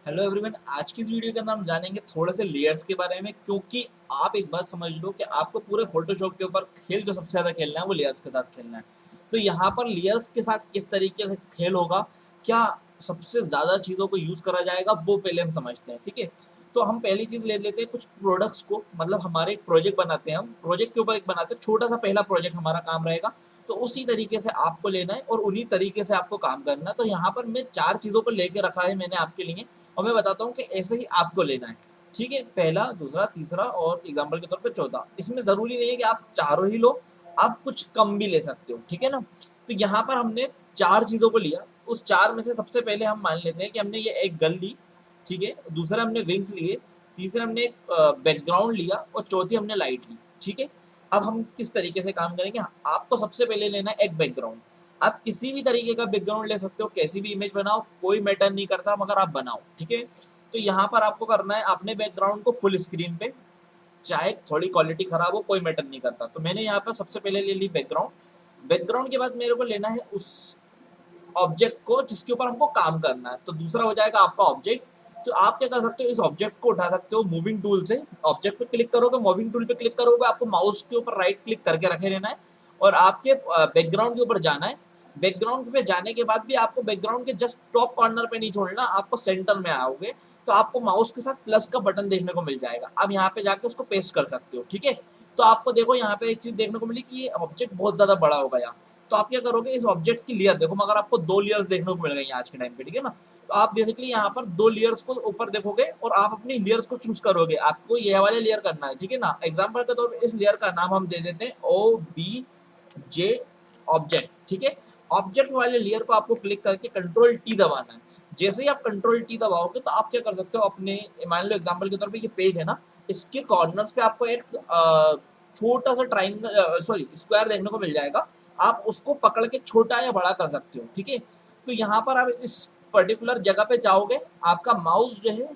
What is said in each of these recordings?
Hello everyone, आज की इस वीडियो के अंदर हम जानेंगे थोड़े से लेयर्स के बारे में, क्योंकि आप एक बात समझ लो कि आपको पूरे फोटोशॉप के ऊपर खेल जो सबसे ज़्यादा खेलना है वो लेयर्स के साथ खेलना है। तो यहाँ पर लेयर्स के साथ किस तरीके से खेल होगा, क्या सबसे ज़्यादा चीज़ों को यूज़ करा जाएगा, वो पहले हम समझते हैं। ठीक है, तो हम पहली चीज़ ले लेते हैं कुछ प्रोडक्ट्स को, मतलब हमारे एक प्रोजेक्ट बनाते हैं, हम प्रोजेक्ट के ऊपर एक बनाते हैं, छोटा सा पहला प्रोजेक्ट हमारा काम रहेगा। तो उसी तरीके से आपको लेना है और उन्हीं तरीके से आपको काम करना है। तो यहाँ पर मैं 4 चीज़ों को लेके रखा है मैंने आपके लिए, और मैं बताता हूँ कि ऐसे ही आपको लेना है। ठीक है, पहला, दूसरा, तीसरा और एग्जाम्पल के तौर पे चौथा। इसमें ज़रूरी नहीं है कि आप चारों ही लो, आप कुछ कम भी ले सकते हो। ठीक है ना? तो यहाँ पर हमने 4 चीज़ों को लिया। उस 4 में से सबसे पहले हम मान लेते हैं कि हमने ये एक गन ली। ठीक है, दूसरा हमने विंग्स लिए, तीसरा हमने एक बैकग्राउंड लिया और चौथी हमने लाइट ली। ठीक है, अब हम किस तरीके से काम करेंगे। आपको सबसे पहले लेना है एक बैकग्राउंड। आप किसी भी तरीके का बैकग्राउंड ले सकते हो, कैसी भी इमेज बनाओ, कोई मैटर नहीं करता, मगर आप बनाओ। ठीक है, तो यहाँ पर आपको करना है अपने बैकग्राउंड को फुल स्क्रीन पे, चाहे थोड़ी क्वालिटी खराब हो, कोई मैटर नहीं करता। तो मैंने यहाँ पर सबसे पहले ले ली बैकग्राउंड। बैकग्राउंड के बाद मेरे को लेना है उस ऑब्जेक्ट को जिसके ऊपर हमको काम करना है। तो दूसरा हो जाएगा आपका ऑब्जेक्ट। तो आप क्या कर सकते हो, इस ऑब्जेक्ट को उठा सकते हो मूविंग टूल से। ऑब्जेक्ट पे क्लिक करोगे, मूविंग टूल पे क्लिक करोगे, आपको माउस के ऊपर राइट क्लिक करके रखे रहना है और आपके बैकग्राउंड के ऊपर जाना है। बैकग्राउंड पे जाने के बाद भी आपको बैकग्राउंड के जस्ट टॉप कॉर्नर पे नहीं छोड़ना, आपको सेंटर में आओगे तो आपको माउस के साथ प्लस का बटन देखने को मिल जाएगा। अब यहाँ पे जाके उसको पेस्ट कर सकते हो। ठीक है, तो आपको देखो यहाँ पे एक चीज देखने को मिली कि ये ऑब्जेक्ट बहुत ज्यादा बड़ा हो गया। तो आप क्या करोगे, इस ऑब्जेक्ट की लेयर देखो, मगर आपको 2 लेयर्स देखने को मिल गई आज के टाइम पे। ठीक है ना? तो आप बेसिकली यहाँ पर 2 लेयर्स को ऊपर देखोगे और आप अपनी लेयर्स को चूज करोगे, आपको ये वाले लेयर करना है। ठीक है ना? एग्जांपल के तौर पर इस लेयर का नाम हम दे देते हैं OBJ ऑब्जेक्ट। ठीक है, ऑब्जेक्ट वाले लेयर को आपको क्लिक करके कंट्रोल टी दबाना है। जैसे ही आप कंट्रोल टी दबाओगे तो आप क्या कर सकते हो, अपने मान लो एग्जांपल के तौर पे ये पेज है ना, इसके कॉर्नर्स पे आपको एक छोटा सा ट्राइंगल, सॉरी, स्क्वायर देखने को मिल जाएगा। आप उसको पकड़ के छोटा या बड़ा कर सकते हो। ठीक है, तो यहाँ पर आप इस पर्टिकुलर जगह पे जाओगे, आपका माउस जो है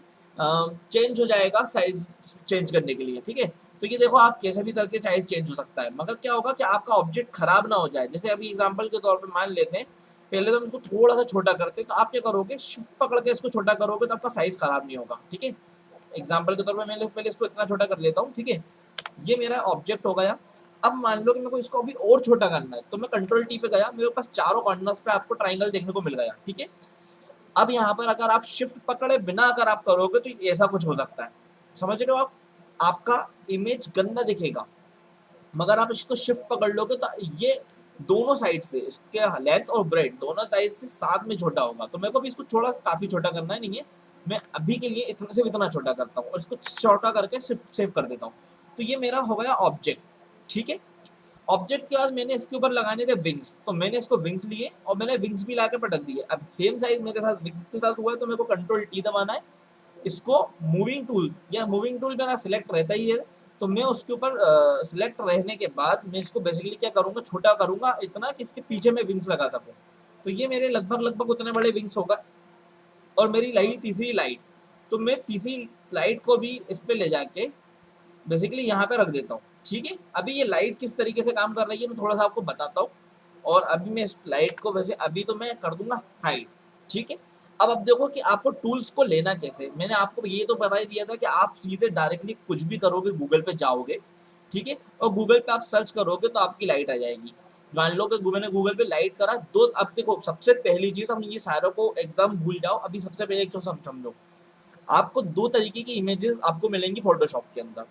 चेंज हो जाएगा साइज चेंज करने के लिए। ठीक है, तो ये देखो आप कैसे भी करके साइज चेंज हो सकता है, मगर क्या होगा कि आपका ऑब्जेक्ट खराब ना हो जाए। जैसे अभी एग्जांपल के तौर पे मान लेते हैं, पहले तो हम इसको थोड़ा सा छोटा करते हैं, तो आप क्या करोगे, शिफ्ट पकड़ के इसको छोटा करोगे तो आपका साइज खराब नहीं होगा। ठीक है, एग्जांपल के तौर पे मैं पहले इसको इतना छोटा कर लेता हूँ। ठीक है, ये मेरा ऑब्जेक्ट हो गया। अब मान लो कि मेरे को इसको अभी और छोटा करना है, तो मैं कंट्रोल टी पे गया, मेरे पास चारों कॉर्नर्स पे आपको ट्राइंगल देखने को मिल गया। ठीक है, अब यहाँ पर अगर आप शिफ्ट पकड़े बिना अगर आप करोगे तो ऐसा कुछ हो सकता है। समझ रहे हो आप? आपका इमेज गंदा दिखेगा, मगर आप इसको शिफ्ट पकड़ लोगे तो ये दोनों साइड से, इसके लेंथ और ब्रेड दोनों साइड से साथ में छोटा होगा। तो मेरे को भी इसको थोड़ा काफी छोटा करना है, नहीं है, मैं अभी के लिए इतना से इतना छोटा करता हूँ और इसको छोटा करके शिफ्ट सेव कर देता हूँ। तो ये मेरा हो गया ऑब्जेक्ट। ठीक है, ऑब्जेक्ट के बाद मैंने इसके ऊपर लगाने थे विंग्स, तो मैंने इसको विंग्स लिए और मैंने विंग्स भी लाके पटक दिए। अब सेम साइज मेरे साथ विंग्स के साथ हुआ है, तो मेरे को कंट्रोल टी दबाना है। इसको मूविंग टूल, या मूविंग टूल मेरा सिलेक्ट रहता ही है, तो मैं उसके ऊपर सिलेक्ट रहने के बाद मैं इसको बेसिकली क्या करूंगा, छोटा करूंगा इतना कि इसके पीछे मैं विंग्स लगा सकूं। तो ये मेरे लगभग लगभग उतने बड़े विंग्स होगा। और मेरी लगी तीसरी लाइट, तो मैं तीसरी लाइट को भी इस पे ले जाके बेसिकली यहाँ पे रख देता हूँ। ठीक है, अभी ये लाइट किस तरीके से काम कर रही है मैं थोड़ा सा आपको बताता हूँ। और अभी मैं इस लाइट को वैसे अभी तो मैं कर दूंगा हाइड। ठीक है, अब देखो कि आपको टूल्स को लेना कैसे। मैंने आपको ये तो बता ही दिया था कि आप सीधे डायरेक्टली कुछ भी करोगे, गूगल पे जाओगे। ठीक है, और गूगल पे आप सर्च करोगे तो आपकी लाइट आ जाएगी। मान लो कि मैंने गूगल पे लाइट करा दो, अब देखो सबसे पहली चीज, हम ये सारों को एकदम भूल जाओ, अभी सबसे पहले एक चीज समझो। आपको 2 तरीके की इमेजेस आपको मिलेंगी फोटोशॉप के अंदर।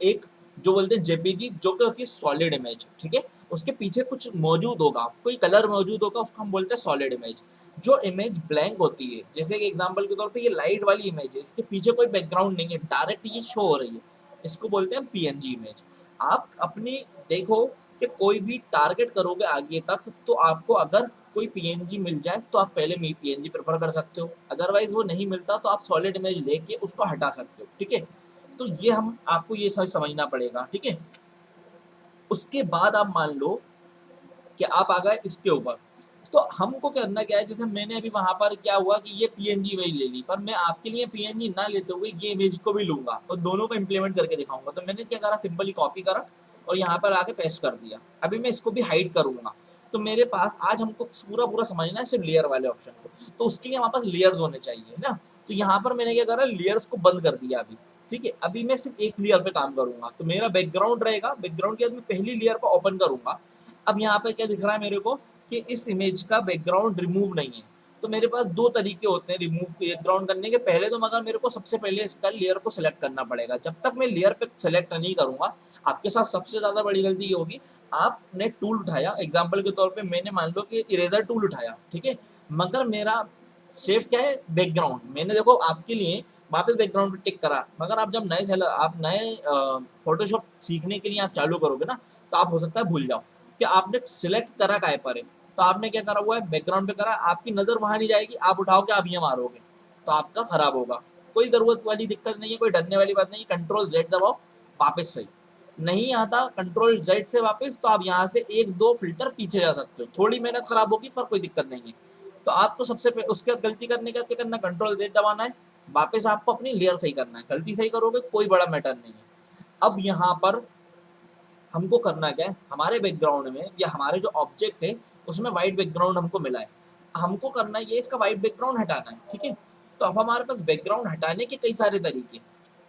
एक जो बोलते हैं जेपीजी, जो कि होती है सॉलिड इमेज। ठीक है, उसके पीछे कुछ मौजूद होगा, कोई कलर मौजूद होगा, उसको हम बोलते हैं सॉलिड इमेज। जो इमेज ब्लैंक होती है, जैसे कि एग्जांपल के तौर पे ये लाइट वाली इमेज है, इसके पीछे कोई बैकग्राउंड नहीं है, डायरेक्ट ये शो हो रही है, इसको बोलते हैं पीएनजी इमेज। आप अपनी देखो कि कोई भी टारगेट करोगे आगे तक, तो आपको अगर कोई पीएनजी मिल जाए तो आप पहले पीएनजी प्रेफर कर सकते हो, अदरवाइज वो नहीं मिलता तो आप सॉलिड इमेज लेके उसको हटा सकते हो। ठीक है, तो ये हम आपको ये समझना पड़ेगा। ठीक है, उसके बाद आप मान लो कि आप आ गए इसके ऊपर, तो हमको करना क्या है, जैसे मैंने अभी वहां पर क्या हुआ कि ये पीएनजी इमेज ले ली, पर मैं आपके लिए पीएनजी ना लेते हुए ये इमेज को भी लूंगा और दोनों को इंप्लीमेंट करके दिखाऊंगा। तो मैंने क्या करा, सिंपली कॉपी करा और यहाँ पर आके पेस्ट कर दिया। अभी मैं इसको भी हाइड करूंगा। तो मेरे पास आज हमको पूरा पूरा समझना है सिर्फ लेयर वाले ऑप्शन को, तो उसके लिए हमारे पास लेयर्स होने चाहिए ना। तो यहाँ पर मैंने क्या करा, लेयर्स को बंद कर दिया अभी। ठीक है, अभी मैं सिर्फ एक लेयर पे काम करूंगा। तो मेरा बैकग्राउंड रहेगा, बैकग्राउंड के बाद मैं पहली लेयर को ओपन करूंगा। अब यहाँ पे क्या दिख रहा है मेरे को कि इस इमेज का बैकग्राउंड रिमूव नहीं है। तो मेरे पास दो तरीके होते हैं रिमूव बैकग्राउंड करने के। पहले तो मगर मेरे को सबसे पहले इसका लेयर को सिलेक्ट करना पड़ेगा। जब तक मैं लेयर पे सिलेक्ट नहीं करूंगा, आपके साथ सबसे ज्यादा बड़ी गलती ये होगी, आपने टूल उठाया, एग्जाम्पल के तौर पे मैंने मान लो कि इरेजर टूल उठाया, ठीक है, मगर मेरा सेफ क्या है, बैकग्राउंड। मैंने देखो आपके लिए वापस बैकग्राउंड पे टिक करा, मगर आप जब नए सेलर, आप नए फोटोशॉप सीखने के लिए आप चालू करोगे ना, तो आप हो सकता है भूल जाओ कि आपने सिलेक्ट करा काय पर है। तो आपने क्या करा हुआ है, बैकग्राउंड पे करा, आपकी नजर वहां नहीं जाएगी, आप उठाओ के आप ये मारोगे तो आपका खराब होगा। कोई जरूरत वाली दिक्कत नहीं है, कोई डरने वाली बात नहीं। कंट्रोल जेड दबाओ, वापस सही। नहीं आता कंट्रोल जेड से वापस, तो आप यहाँ से एक दो फिल्टर पीछे जा सकते हो। थोड़ी मेहनत खराब होगी पर कोई दिक्कत नहीं है। तो आपको सबसे उसके बाद गलती करने का क्या करना, कंट्रोल जेड दबाना है, वापस आपको अपनी लेयर सही करना है। गलती सही करोगे कोई बड़ा मैटर नहीं है। अब यहाँ पर हमको करना क्या है, हमारे बैकग्राउंड में या हमारे जो ऑब्जेक्ट है उसमें व्हाइट बैकग्राउंड हमको मिला है, हमको करना ये इसका व्हाइट बैकग्राउंड हटाना है। ठीक है, तो अब हमारे पास बैकग्राउंड हटाने के कई सारे तरीके,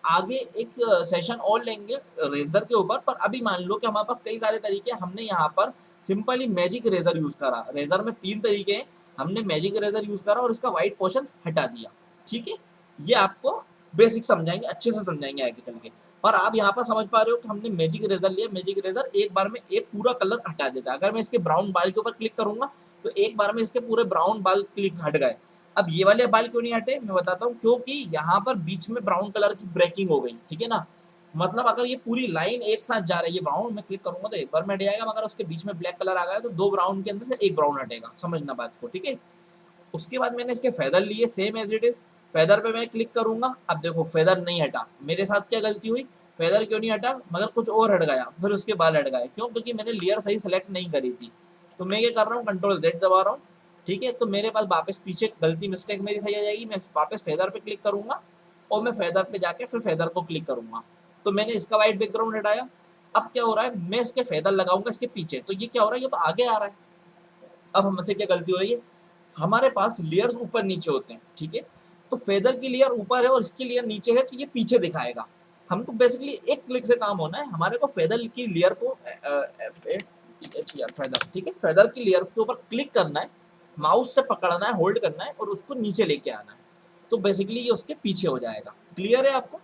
आगे एक सेशन और लेंगे रेजर के ऊपर। पर अभी मान लो कि हमारे पास कई सारे तरीके, हमने यहाँ पर सिंपली मैजिक रेजर यूज करा। रेजर में 3 तरीके हैं, हमने मैजिक रेजर यूज करा और इसका व्हाइट पोर्शन हटा दिया। ठीक है, ये आपको बेसिक समझाएंगे, अच्छे से समझाएंगे आगे चल के। पर आप यहाँ पर समझ पा रहे हो कि हमने मैजिक रेजर लिया, मैजिक रेजर एक बार में एक पूरा कलर हटा देता है। अगर मैं इसके ब्राउन बाल के ऊपर क्लिक करूंगा तो एक बार में इसके पूरे ब्राउन बाल क्लिक हट गए। अब ये वाले बाल क्यों नहीं हटे, मैं बताता हूँ। क्योंकि यहाँ पर बीच में ब्राउन कलर की ब्रेकिंग हो गई, ठीक है ना। मतलब अगर ये पूरी लाइन एक साथ जा रही है ब्राउन, मैं क्लिक करूंगा तो एक बार में हट जाएगा, मगर उसके बीच में ब्लैक कलर आ गया तो 2 ब्राउन के अंदर से 1 ब्राउन हटेगा, समझना बात को, ठीक है। उसके बाद मैंने इसके फेदर लिए, same as it is. Feather पे मैं क्लिक करूंगा, अब देखो फेदर नहीं हटा। मेरे साथ क्या गलती हुई, फेदर क्यों नहीं हटा, मगर कुछ और हट गया, फिर उसके बाल हट गए। क्यों, क्योंकि मैंने लेयर सही सेलेक्ट नहीं करी थी। तो मैं क्या कर रहा हूँ, कंट्रोल जेड दबा रहा हूँ। ठीक है, तो मेरे पास वापस पीछे गलती मिस्टेक मेरी सही आ जाएगी। मैं वापस फेदर पे क्लिक करूंगा और मैं फेदर पे जाके फिर फेदर को क्लिक करूंगा। तो मैंने इसका व्हाइट बैकग्राउंड हटाया। अब क्या हो रहा है, मैं इसके फेदर लगाऊंगा इसके पीछे, तो ये क्या हो रहा है, ये तो आगे आ रहा है। अब हमसे क्या गलती हो रही है, हमारे पास लेयर्स ऊपर नीचे होते हैं, ठीक है। तो फेदर की लेयर ऊपर है और इसकी लेयर नीचे है, तो ये पीछे दिखाएगा। हमको बेसिकली एक क्लिक से काम होना है, हमारे को फेदर की लेयर को फेदर, ठीक है, फेदर की लेयर के ऊपर क्लिक करना है, माउस से पकड़ना है, होल्ड करना है और उसको नीचे लेके आना है। तो बेसिकली ये उसके पीछे हो जाएगा। क्लियर है आपको।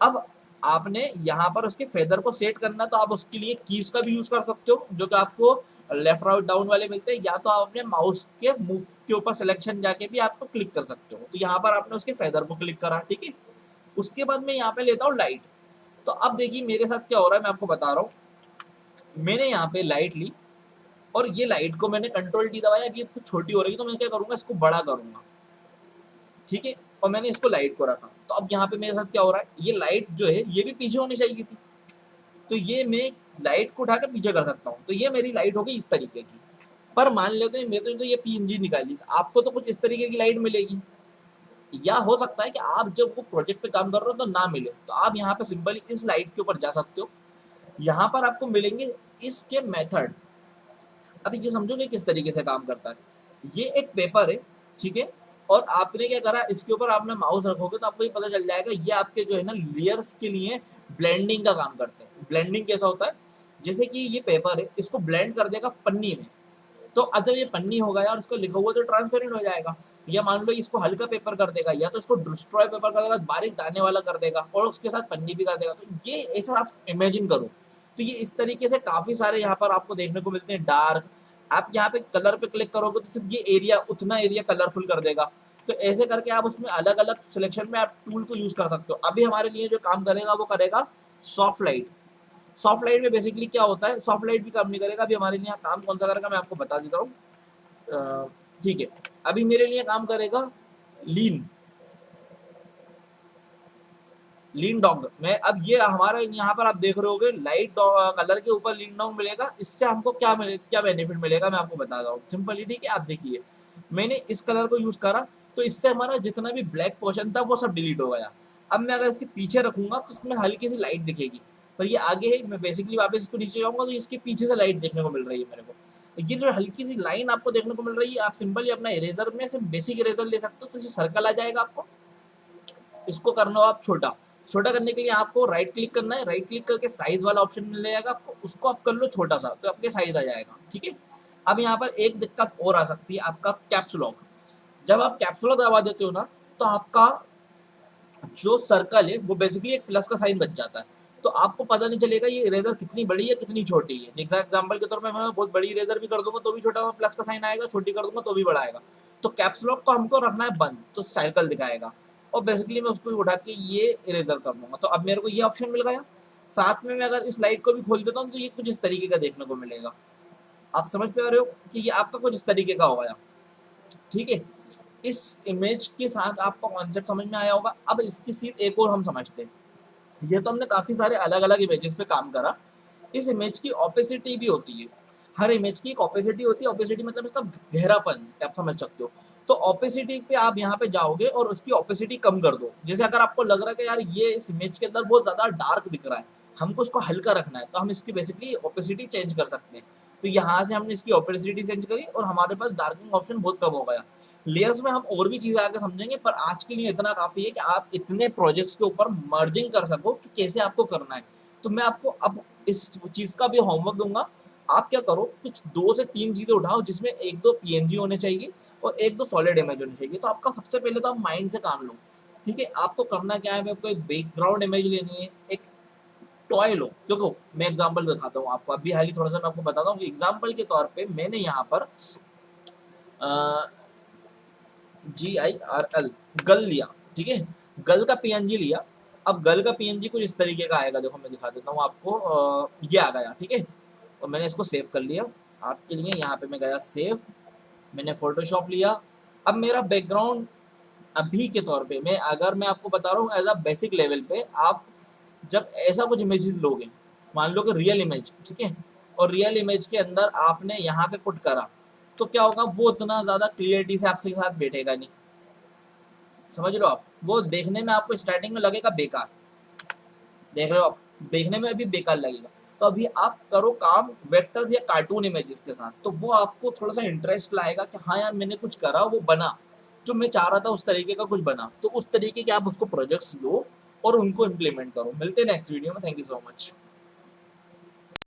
अब आपने यहाँ पर उसके फेदर को सेट करना, तो आप उसके लिए कीज का भी यूज कर सकते हो, जो कि आपको लेफ्ट राइट डाउन वाले मिलते हैं, या तो आप अपने माउस के मूव के ऊपर सिलेक्शन जाके भी आपको क्लिक कर सकते हो। तो यहाँ पर आपने उसके फेदर को क्लिक करा, ठीक है। उसके बाद मैं यहाँ पे लेता हूँ लाइट। तो अब देखिए मेरे साथ क्या हो रहा है, मैं आपको बता रहा हूँ। मैंने यहाँ पे लाइट ली और ये लाइट को मैंने कंट्रोल डी दबाया, अभी ये कुछ छोटी हो रही है, तो मैं क्या करूंगा, इसको बड़ा करूंगा, ठीक है। और मैंने इसको लाइट को रखा। तो अब यहाँ पे मेरे साथ क्या हो रहा है, ये लाइट जो है ये भी पीछे होनी चाहिए थी, तो ये मैं लाइट को उठाकर पीछे कर सकता हूँ। तो ये मेरी लाइट हो गई इस तरीके की। पर मान लेते हैं मेरे तो ये पीएनजी निकाली, आपको तो कुछ इस तरीके की लाइट मिलेगी, या हो सकता है कि आप जब वो प्रोजेक्ट पे काम कर रहे हो तो ना मिले, तो आप यहाँ पे सिंपली इस लाइट के ऊपर जा सकते हो। यहाँ पर आपको मिलेंगे इसके मेथड। अभी ये समझोगे किस तरीके से काम करता है। ये एक पेपर है, ठीक है, और आपने क्या करा, इसके ऊपर आपने माउस रखोगे तो आपको ये पता चल जाएगा, ये आपके जो है ना लेयर्स के लिए ब्लेंडिंग का काम करते हैं। ब्लेंडिंग कैसा होता है, जैसे कि ये पेपर है, इसको ब्लेंड कर देगा पन्नी में। तो अगर ये पन्नी हो गया और इसको लिखा हुआ तो ट्रांसपेरेंट हो जाएगा। या मान लो इसको हल्का पेपर कर देगा, या तो इसको डिस्ट्रॉय पेपर कर देगा, बारीक दाने वाला कर देगा, और उसके साथ पन्नी भी कर देगा। तो ये ऐसा आप इमेजिन करो। तो ये इस तरीके से काफी सारे यहाँ पर आपको देखने को मिलते हैं। डार्क, आप यहाँ पे कलर पे क्लिक करोगे तो सिर्फ ये एरिया, उतना एरिया कलरफुल कर देगा। तो ऐसे करके आप उसमें अलग अलग सिलेक्शन में आप टूल को यूज कर सकते हो। अभी हमारे लिए जो काम करेगा वो करेगा सॉफ्ट लाइट। सॉफ्ट लाइट में बेसिकली क्या होता है, सॉफ्ट लाइट भी काम नहीं करेगा। अभी हमारे लिए यहाँ काम कौन सा करेगा मैं आपको बता देता हूँ, ठीक है। अभी मेरे लिए काम करेगा लीन, लीन डॉग में। अब ये हमारे यहाँ पर आप देख रहे होगे लाइट कलर के ऊपर लीन डॉग मिलेगा। इससे हमको क्या क्या बेनिफिट मिलेगा मैं आपको बता रहा हूँ सिंपली, ठीक है। आप देखिए मैंने इस कलर को यूज करा, तो इससे हमारा जितना भी ब्लैक पोर्शन था वो सब डिलीट हो गया। अब मैं अगर इसके पीछे रखूंगा तो उसमें हल्की सी लाइट दिखेगी, पर ये आगे है। मैं बेसिकली वापस इसको नीचे जाऊंगा तो इसके पीछे से लाइट देखने को मिल रही है मेरे को। तो ये जो हल्की सी लाइन आपको देखने को मिल रही है, आप सिंपली अपना इरेजर में से बेसिक इरेजर ले सकते हो, तो सर्कल आ जाएगा आपको। इसको करना हो आप छोटा। छोटा करने के लिए आपको राइट क्लिक करना है, राइट क्लिक करके साइज वाला ऑप्शन मिल जाएगा आपको, उसको आप कर लो छोटा सा, तो आपके साइज आ जाएगा। ठीक है, अब यहाँ पर एक दिक्कत और आ सकती है, आपका कैप्स लॉक। जब आप कैप्स लॉक दबा देते हो ना, तो आपका जो सर्कल है वो बेसिकली एक प्लस का साइन बच जाता है, तो आपको पता नहीं चलेगा ये इरेजर कितनी बड़ी है कितनी छोटी है। जैसा एग्जांपल के तौर पे मैं बहुत बड़ी इरेजर भी कर दूंगा तो भी छोटा प्लस का साइन आएगा, छोटी कर दूंगा तो भी बड़ा आएगा। तो कैप्स लॉक को हमको रखना है बंद, तो सर्कल दिखाएगा, और बेसिकली मैं उसको उठा के ये इरेजर कर दूंगा, तो अब मेरे को ये ऑप्शन मिल गया। साथ में मैं अगर इस लाइट को भी खोल देता हूँ तो ये कुछ इस तरीके का देखने को मिलेगा। आप समझ पा रहे हो कि ये आपका कुछ इस तरीके का होगा। ठीक है, इस इमेज के साथ आपको कॉन्सेप्ट समझ में आया होगा। अब इसकी सीध एक और हम समझते हैं। ये तो हमने काफी सारे अलग अलग इमेजेस पे काम करा। इस इमेज की ऑपेसिटी भी होती है, हर इमेज की एक ऑपेसिटी होती है। ऑपेसिटी मतलब इसका गहरापन, आप समझ सकते हो। तो ऑपेसिटी पे आप यहाँ पे जाओगे और उसकी ऑपेसिटी कम कर दो। जैसे अगर आपको लग रहा है कि यार ये इस इमेज के अंदर बहुत ज्यादा डार्क दिख रहा है, हमको उसको हल्का रखना है, तो हम इसकी बेसिकली ऑपेसिटी चेंज कर सकते हैं। तो यहाँ से हमने इसकी ऑपेसिटी चेंज करी और हमारे पास डार्किंग ऑप्शन बहुत कम हो गया। लेयर्स में हम और भी चीजें आगे समझेंगे, पर आज के लिए इतना काफी है कि आप इतने प्रोजेक्ट्स के ऊपर मर्जिंग कर सको कि कैसे आपको करना है। तो मैं आपको अब इस चीज का भी होमवर्क दूंगा। आप क्या करो, कुछ 2 से 3 चीजें उठाओ जिसमें 1-2 पीएनजी होने चाहिए और 1-2 सॉलिड इमेज होनी चाहिए। तो आपका सबसे पहले तो आप माइंड से काम लो। ठीक है, आपको करना क्या है, आपको एक बैकग्राउंड इमेज लेनी है, एक टॉय लो। देखो मैं एग्जांपल दिखाता हूँ आपको, अभी हाल ही थोड़ा सा मैं आपको बताता हूँ। एग्जांपल के तौर पे मैंने यहाँ पर GIRL गल लिया। ठीक है, गल का पीएनजी लिया। अब गल का पीएनजी कुछ इस तरीके का आएगा, देखो मैं दिखा देता हूँ आपको। ये आ गया। ठीक है, और मैंने इसको सेव कर लिया आपके लिए। यहाँ पे मैं गया सेव, मैंने फोटोशॉप लिया। अब मेरा बैकग्राउंड अभी के तौर पे मैं आपको बता रहा हूँ एज अ बेसिक लेवल पे, आप जब ऐसा कुछ इमेजेस लोगे, मान लो कि रियल इमेज, ठीक है, और रियल इमेज के अंदर आपने यहाँ पे पुट करा, तो क्या होगा, वो उतना ज्यादा क्लियरिटी से आपके साथ बैठेगा नहीं। समझ रहे हो आप, वो देखने में आपको स्टार्टिंग में लगेगा बेकार, देख रहे हो आप, देखने में अभी बेकार लगेगा। तो अभी आप करो काम वेक्टर्स या कार्टून इमेजेस के साथ, तो वो आपको थोड़ा सा इंटरेस्ट लाएगा कि हाँ यार मैंने कुछ करा, वो बना जो मैं चाह रहा था, उस तरीके का कुछ बना। तो उस तरीके के आप उसको प्रोजेक्ट्स लो और उनको इम्प्लीमेंट करो। मिलते हैं नेक्स्ट वीडियो में। Thank you so much.